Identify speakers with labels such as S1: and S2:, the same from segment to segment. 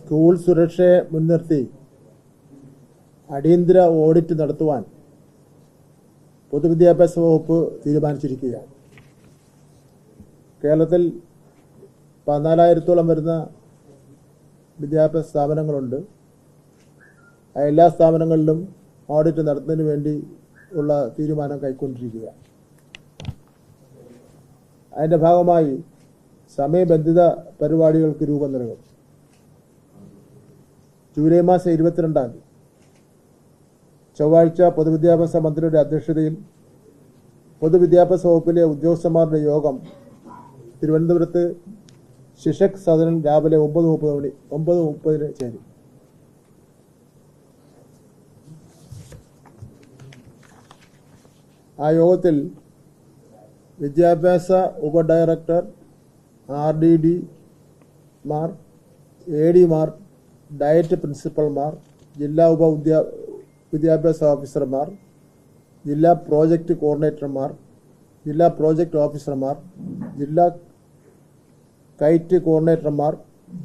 S1: School സുരക്ഷയെ മുൻനിർത്തി അടിയന്തര ഓഡിറ്റ് നടത്തുവാൻ പൊതുവിദ്യാഭ്യാസ വകുപ്പ് തീരുമാനിച്ചിരിക്കുകയാണ്. കേരളത്തിൽ 14,000-ഓളം വരുന്ന വിദ്യാഭ്യാസ സ്ഥാപനങ്ങളുണ്ട്. എല്ലാ സ്ഥാപനങ്ങളിലും ഓഡിറ്റ് നടത്തുന്നതിന് വേണ്ടി ഉള്ള തീരുമാനം കൈക്കൊണ്ടിരിക്കുകയാണ്. അതിൻ്റെ ഭാഗമായി സമയബന്ധിത പരിപാടികൾക്ക് രൂപം നൽകും. ജൂലൈ മാസം 22-ാം തീയതി ചൊവ്വാഴ്ച പൊതുവിദ്യാഭ്യാസ മന്ത്രിയുടെ അധ്യക്ഷതയിൽ പൊതുവിദ്യാഭ്യാസ വകുപ്പിലെ ഉദ്യോഗസ്ഥന്മാരുടെ യോഗം തിരുവനന്തപുരത്ത് ശിക്ഷക് സദനിൽ രാവിലെ 9:30 ചേരും. ആ യോഗത്തിൽ വിദ്യാഭ്യാസ ഉപഡയറക്ടർ, RDD-മാർ, AD-മാർ, ഡയറ്റ് പ്രിൻസിപ്പൽമാർ, ജില്ലാ വിദ്യാഭ്യാസ ഓഫീസർമാർ, ജില്ലാ പ്രോജക്റ്റ് കോർഡിനേറ്റർമാർ, ജില്ലാ പ്രോജക്റ്റ് ഓഫീസർമാർ, ജില്ലാ കൈറ്റ് കോർഡിനേറ്റർമാർ,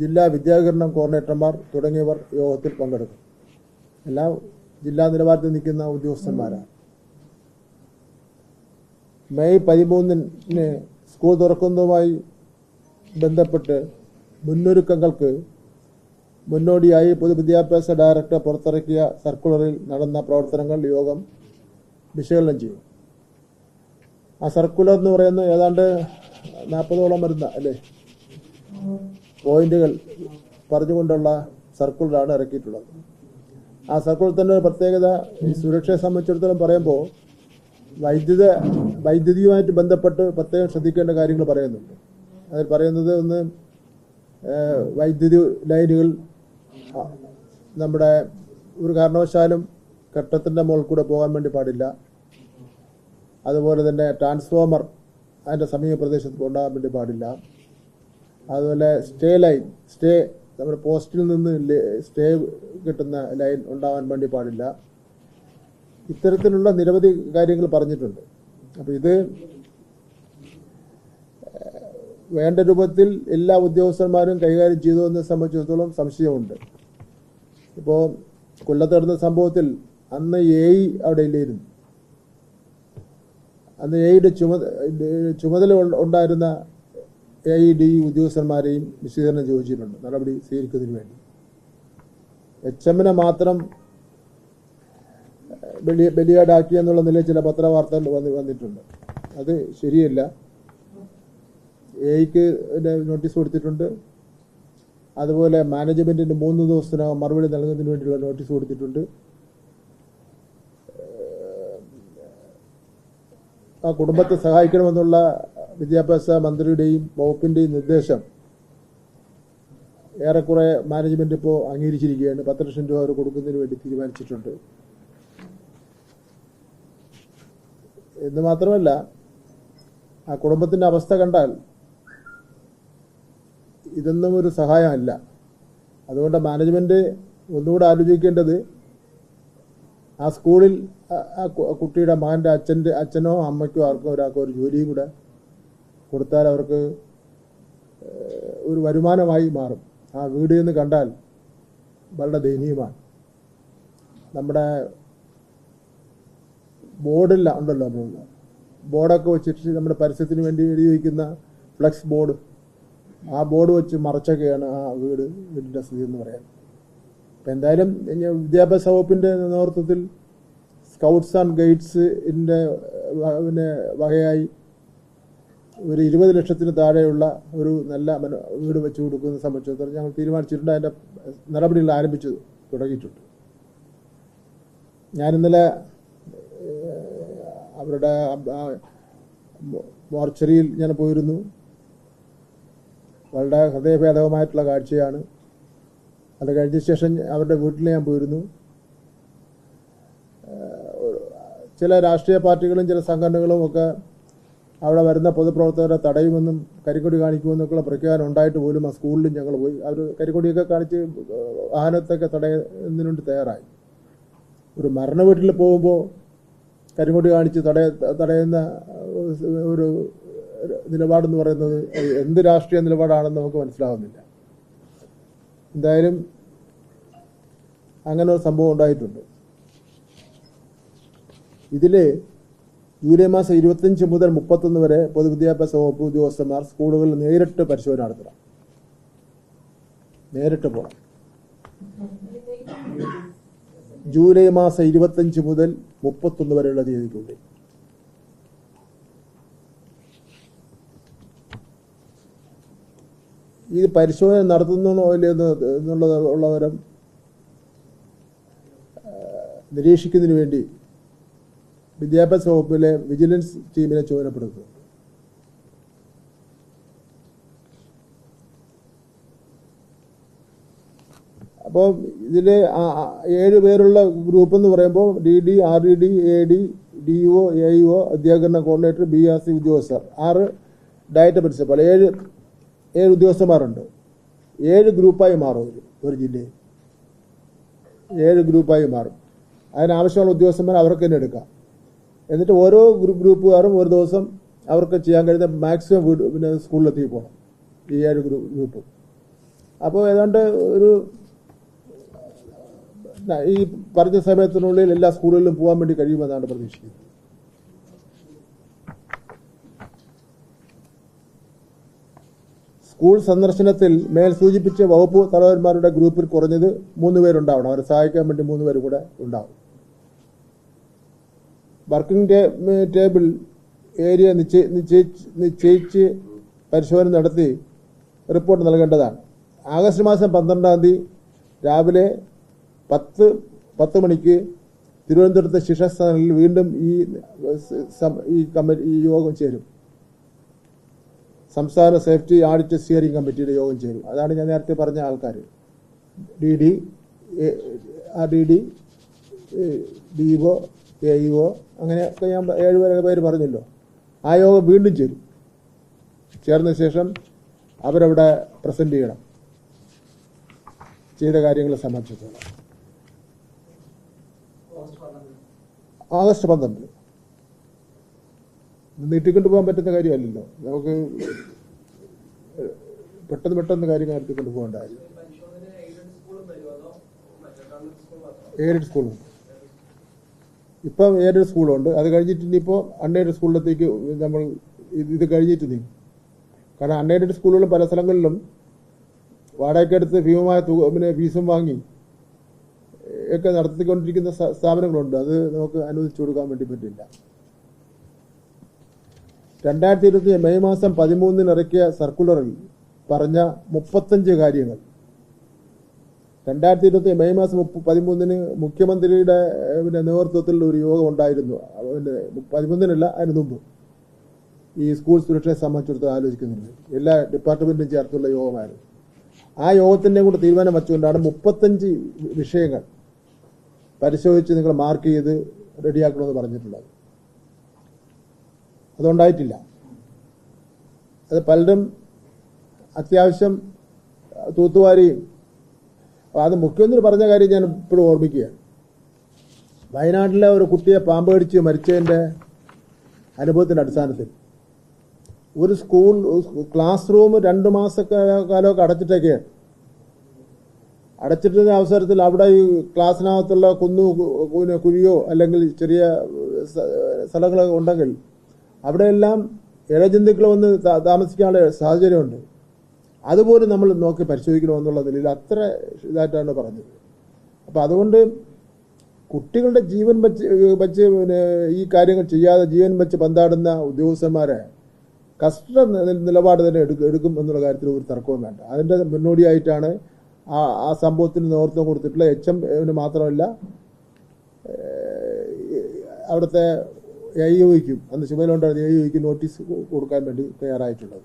S1: ജില്ലാ വിദ്യാകരണം കോർഡിനേറ്റർമാർ തുടങ്ങിയവർ യോഗത്തിൽ പങ്കെടുക്കും. എല്ലാം ജില്ലാ നിലവാരത്തിൽ നിൽക്കുന്ന ഉദ്യോഗസ്ഥന്മാരാണ്. മെയ് 13-ന് സ്കൂൾ തുറക്കുന്നതുമായി ബന്ധപ്പെട്ട് മുന്നൊരുക്കങ്ങൾക്ക് മുന്നോടിയായി പൊതുവിദ്യാഭ്യാസ ഡയറക്ടർ പുറത്തിറക്കിയ സർക്കുലറിൽ നടന്ന പ്രവർത്തനങ്ങൾ യോഗം വിശകലനം ചെയ്യും. ആ സർക്കുലർ എന്ന് പറയുന്നത് ഏതാണ്ട് 40ഓളം വരുന്ന പോയിന്റുകൾ പറഞ്ഞുകൊണ്ടുള്ള സർക്കുലറാണ് ഇറക്കിയിട്ടുള്ളത്. ആ സർക്കുലർ തന്നെ ഒരു പ്രത്യേകത, ഈ സുരക്ഷയെ സംബന്ധിച്ചിടത്തോളം പറയുമ്പോൾ വൈദ്യുതിയുമായിട്ട് ബന്ധപ്പെട്ട് പ്രത്യേകം ശ്രദ്ധിക്കേണ്ട കാര്യങ്ങൾ പറയുന്നുണ്ട്. അതിൽ പറയുന്നത് ഒന്ന്, വൈദ്യുതി ലൈനുകൾ നമ്മുടെ ഒരു കാരണവശാലും കെട്ടിടത്തിൻ്റെ മുകളിൽ കൂടെ പോകാൻ വേണ്ടി പാടില്ല. അതുപോലെ തന്നെ ട്രാൻസ്ഫോമർ അതിൻ്റെ സമീപ പ്രദേശത്ത് ഉണ്ടാകാൻ വേണ്ടി പാടില്ല. അതുപോലെ സ്റ്റേ നമ്മുടെ പോസ്റ്റിൽ നിന്ന് സ്റ്റേ കിട്ടുന്ന ലൈൻ ഉണ്ടാകാൻ വേണ്ടി പാടില്ല. ഇത്തരത്തിലുള്ള നിരവധി കാര്യങ്ങൾ പറഞ്ഞിട്ടുണ്ട്. അപ്പോൾ ഇത് വേണ്ട രൂപത്തിൽ എല്ലാ ഉദ്യോഗസ്ഥന്മാരും കൈകാര്യം ചെയ്തു എന്നെ സംബന്ധിച്ചിടത്തോളം സംശയമുണ്ട്. ഇപ്പോൾ കൊല്ലത്ത് നടന്ന സംഭവത്തിൽ അന്ന് AE അവിടെ ഇല്ലായിരുന്നു. അന്ന് AEയുടെ ചുമതല ഉണ്ടായിരുന്ന AED ഉദ്യോഗസ്ഥന്മാരെയും വിശദീകരണം ചോദിച്ചിട്ടുണ്ട് നടപടി സ്വീകരിക്കുന്നതിന് വേണ്ടി. HM-നെ മാത്രം ബലിയാടാക്കി എന്നുള്ള നിലയിൽ ചില പത്രവാർത്തകൾ വന്നിട്ടുണ്ട്. അത് ശരിയല്ല. AEക്ക് നോട്ടീസ് കൊടുത്തിട്ടുണ്ട്. അതുപോലെ മാനേജ്മെന്റിന് 3 ദിവസത്തിനകം മറുപടി നൽകുന്നതിന് വേണ്ടിയുള്ള നോട്ടീസ് കൊടുത്തിട്ടുണ്ട്. ആ കുടുംബത്തെ സഹായിക്കണമെന്നുള്ള വിദ്യാഭ്യാസ മന്ത്രിയുടെയും വകുപ്പിന്റെയും നിർദ്ദേശം ഏറെക്കുറെ മാനേജ്മെന്റ് ഇപ്പോൾ അംഗീകരിച്ചിരിക്കുകയാണ്. 10 ലക്ഷം രൂപ അവർ കൊടുക്കുന്നതിന് വേണ്ടി തീരുമാനിച്ചിട്ടുണ്ട്. എന്ന് മാത്രമല്ല, ആ കുടുംബത്തിന്റെ അവസ്ഥ കണ്ടാൽ ഇതൊന്നും ഒരു സഹായമല്ല. അതുകൊണ്ട് മാനേജ്മെന്റ് ഒന്നുകൂടെ ആലോചിക്കേണ്ടത്, ആ സ്കൂളിൽ ആ കുട്ടിയുടെ മകൻ്റെ അച്ഛനോ അമ്മയ്ക്കോ ആർക്കോ ഒരാൾക്കോ ഒരു ജോലിയും കൂടെ കൊടുത്താൽ അവർക്ക് ഒരു വരുമാനമായി മാറും. ആ വീട് എന്ന് കണ്ടാൽ വളരെ ദയനീയമാണ്. നമ്മുടെ ബോർഡില്ല ഉണ്ടല്ലോ, ബോർഡൊക്കെ വെച്ചിട്ട് നമ്മുടെ പരസ്യത്തിന് വേണ്ടി എഴുതി വയ്ക്കുന്ന ഫ്ലെക്സ് ബോർഡ്, ആ ബോർഡ് വെച്ച് മറച്ചൊക്കെയാണ് ആ വീടിൻ്റെ സ്ഥിതി എന്ന് പറയുന്നത്. അപ്പം എന്തായാലും വിദ്യാഭ്യാസ വകുപ്പിൻ്റെ നേതൃത്വത്തിൽ സ്കൗട്ട്സ് ആൻഡ് ഗൈഡ്സിൻ്റെ വകയായി ഒരു 20 ലക്ഷത്തിന് താഴെയുള്ള ഒരു നല്ല വീട് വെച്ച് കൊടുക്കുന്നത് സംബന്ധിച്ചിടത്തോളം ഞങ്ങൾ തീരുമാനിച്ചിട്ടുണ്ട്. അതിൻ്റെ നടപടികൾ ആരംഭിച്ചു തുടങ്ങിയിട്ടുണ്ട്. ഞാനിന്നലെ അവരുടെ മോർച്ചറിയിൽ ഞാൻ പോയിരുന്നു. വളരെ ഹൃദയഭേദകമായിട്ടുള്ള കാഴ്ചയാണ്. അത് കഴിഞ്ഞ ശേഷം അവരുടെ വീട്ടിൽ ഞാൻ പോയിരുന്നു. ചില രാഷ്ട്രീയ പാർട്ടികളും ചില സംഘടനകളും ഒക്കെ അവിടെ വരുന്ന പൊതുപ്രവർത്തകരെ തടയുമെന്നും കരിക്കൊടി കാണിക്കുമെന്നൊക്കെയുള്ള പ്രഖ്യാപനം ഉണ്ടായിട്ട് പോലും ആ സ്കൂളിലും ഞങ്ങൾ പോയി. അവർ കരിക്കൊടിയൊക്കെ കാണിച്ച് വാഹനത്തൊക്കെ തടയുന്നതിനുവേണ്ടി തയ്യാറായി. ഒരു മരണ വീട്ടിൽ പോകുമ്പോൾ കരിങ്കൊടി കാണിച്ച് തടയുന്ന ഒരു നിലപാടെന്ന് പറയുന്നത് എന്ത് രാഷ്ട്രീയ നിലപാടാണെന്ന് നമുക്ക് മനസ്സിലാവുന്നില്ല. എന്തായാലും അങ്ങനെ ഒരു സംഭവം ഉണ്ടായിട്ടുണ്ട്. ഇതിൽ ജൂലൈ മാസം 25 മുതൽ 31 വരെ പൊതുവിദ്യാഭ്യാസ വകുപ്പ് ഉദ്യോഗസ്ഥന്മാർ സ്കൂളുകളിൽ നേരിട്ട് പരിശോധന നടത്തണം. നേരിട്ട് പോകണം. ജൂലൈ മാസം 25 മുതൽ 31 വരെയുള്ള തീയതിക്കുള്ളിൽ. ഇത് പരിശോധന നടത്തുന്നോ ഇല്ലെന്ന് ഉള്ളവരും നിരീക്ഷിക്കുന്നതിന് വേണ്ടി വിദ്യാഭ്യാസ വകുപ്പിലെ വിജിലൻസ് ടീമിനെ ചുമതലപ്പെടുത്തുന്നു. അപ്പോൾ ഇതിൽ 7 പേരുള്ള ഗ്രൂപ്പ് എന്ന് പറയുമ്പോൾ DD, RDD, AD, DO, AIO, അധ്യാപന കോർഡിനേറ്റർ, BRC ഉദ്യോഗസ്ഥർ, 6 ഡയറ്റ് പ്രിൻസിപ്പൽ, 7 ഉദ്യോഗസ്ഥന്മാരുണ്ട്. 7 ഗ്രൂപ്പായി മാറും ഒരു ജില്ലയിൽ. 7 ഗ്രൂപ്പായി മാറും. അതിനാവശ്യമുള്ള ഉദ്യോഗസ്ഥന്മാർ അവർക്ക് തന്നെ എടുക്കാം. എന്നിട്ട് ഓരോ ഗ്രൂപ്പുകാരും ഒരു ദിവസം അവർക്ക് ചെയ്യാൻ കഴിയുന്ന മാക്സിമം പിന്നെ സ്കൂളിലെത്തി പോകണം, ഈ 7 ഗ്രൂപ്പ്. അപ്പോൾ ഏതാണ്ട് ഒരു ഈ പറഞ്ഞ സമയത്തിനുള്ളിൽ എല്ലാ സ്കൂളുകളിലും പോകാൻ വേണ്ടി കഴിയുമെന്നാണ് പ്രതീക്ഷിക്കുന്നത്. സ്കൂൾ സന്ദർശനത്തിൽ മേൽ സൂചിപ്പിച്ച വകുപ്പ് തലവന്മാരുടെ ഗ്രൂപ്പിൽ കുറഞ്ഞത് 3 പേരുണ്ടാവണം. അവരെ സഹായിക്കാൻ വേണ്ടി 3 പേര് കൂടെ ഉണ്ടാവും. വർക്കിംഗ് ടേബിൾ ഏരിയ നിശ്ചയിച്ച് പരിശോധന നടത്തി റിപ്പോർട്ട് നൽകേണ്ടതാണ്. ആഗസ്റ്റ് മാസം 12-ാം തീയതി രാവിലെ 10 മണിക്ക് തിരുവനന്തപുരത്തെ ശിക്ഷാസ്ഥാനങ്ങളിൽ വീണ്ടും ഈ യോഗം ചേരും. സംസ്ഥാന സേഫ്റ്റി ഓഡിറ്റ് സ്റ്റിയറിംഗ് കമ്മിറ്റിയുടെ യോഗം ചേരും. അതാണ് ഞാൻ നേരത്തെ പറഞ്ഞ ആൾക്കാർ. DD, RDD, DO, AIO, അങ്ങനെയൊക്കെ ഞാൻ 7 പേര് പറഞ്ഞല്ലോ. ആ യോഗം വീണ്ടും ചേരും. ചേർന്ന ശേഷം അവരവിടെ പ്രസന്റ് ചെയ്യണം ചെയ്ത കാര്യങ്ങളെ സംബന്ധിച്ചിട്ടുള്ള. ആഗസ്റ്റ് 12 നീട്ടിക്കൊണ്ട് പോകാൻ പറ്റുന്ന കാര്യമല്ലല്ലോ. നമുക്ക് പെട്ടെന്ന് കാര്യങ്ങൾ നടത്തിക്കൊണ്ട് പോകേണ്ടതായിരുന്നു. എയ്ഡഡ് സ്കൂളുണ്ട്. ഇപ്പം എയ്ഡഡ് സ്കൂളുണ്ട്. അത് കഴിഞ്ഞിട്ട് ഇനിയിപ്പോൾ അൺഎയ്ഡഡ് സ്കൂളിലത്തേക്ക് നമ്മൾ ഇത് കഴിഞ്ഞിട്ട് നീങ്ങും. കാരണം അൺഎയ്ഡഡ് സ്കൂളുകളും പല സ്ഥലങ്ങളിലും വാടകയ്ക്കെടുത്ത് ഭീമമായ പിന്നെ ഫീസും വാങ്ങി ഒക്കെ നടത്തിക്കൊണ്ടിരിക്കുന്ന സ്ഥാപനങ്ങളുണ്ട്. അത് നമുക്ക് അനുവദിച്ചു കൊടുക്കാൻ വേണ്ടി പറ്റില്ല. 2020 മെയ് മാസം 13 ഇറക്കിയ സർക്കുലറിൽ പറഞ്ഞ 35 കാര്യങ്ങൾ 2020 മെയ് മാസം 13 മുഖ്യമന്ത്രിയുടെ പിന്നെ നേതൃത്വത്തിൽ ഒരു യോഗം ഉണ്ടായിരുന്നു. 13-നല്ല, അതിന് മുമ്പ് ഈ സ്കൂൾ സുരക്ഷയെ സംബന്ധിച്ചിടത്തോളം ആലോചിക്കുന്നുണ്ട്. എല്ലാ ഡിപ്പാർട്ട്മെന്റും ചേർത്തുള്ള യോഗമായിരുന്നു. ആ യോഗത്തിൻ്റെ കൂടെ തീരുമാനം വെച്ചുകൊണ്ടാണ് 35 വിഷയങ്ങൾ പരിശോധിച്ച് നിങ്ങൾ മാർക്ക് ചെയ്ത് റെഡിയാക്കണമെന്ന് പറഞ്ഞിട്ടുള്ളത്. അതുണ്ടായിട്ടില്ല. അത് പലരും അത്യാവശ്യം തൂത്തുവാരിയും. അത് മുഖ്യമന്ത്രി പറഞ്ഞ കാര്യം ഞാൻ ഇപ്പോഴും ഓർമ്മിക്കുകയാണ്. വയനാട്ടിലെ ഒരു കുട്ടിയെ പാമ്പ് കടിച്ച് മരിച്ചതിൻ്റെ അനുഭവത്തിൻ്റെ അടിസ്ഥാനത്തിൽ ഒരു സ്കൂൾ ക്ലാസ് റൂം 2 മാസക്കാലമൊക്കെ അടച്ചിട്ടൊക്കെയാണ്. അടച്ചിട്ടുള്ള അവസരത്തിൽ അവിടെ ഈ ക്ലാസ്സിനകത്തുള്ള കുഴിയോ അല്ലെങ്കിൽ ചെറിയ സ്ഥലങ്ങളൊക്കെ ഉണ്ടെങ്കിൽ അവിടെയെല്ലാം ഇഴജന്തുക്കൾ വന്ന് താമസിക്കാനുള്ള സാഹചര്യമുണ്ട്. അതുപോലും നമ്മൾ നോക്കി പരിശോധിക്കണമെന്നുള്ള നിലയിൽ അത്ര ഇതായിട്ടാണ് പറഞ്ഞത്. അപ്പം അതുകൊണ്ട് കുട്ടികളുടെ ജീവൻ വെച്ച് പിന്നെ ഈ കാര്യങ്ങൾ ചെയ്യാതെ ജീവൻ വെച്ച് പന്താടുന്ന ഉദ്യോഗസ്ഥന്മാരെ കഷ്ട നിലപാട് തന്നെ എടുക്കും എന്നുള്ള കാര്യത്തിൽ ഒരു തർക്കവും വേണ്ട. അതിൻ്റെ മുന്നോടിയായിട്ടാണ് ആ സംഭവത്തിന് നേതൃത്വം കൊടുത്തിട്ടുള്ള HM മാത്രമല്ല അവിടുത്തെ AIOയ്ക്കും അന്ന് ചുമതലയുണ്ടായിരുന്ന AIOയ്ക്ക് നോട്ടീസ് കൊടുക്കാൻ വേണ്ടി തയ്യാറായിട്ടുള്ളത്.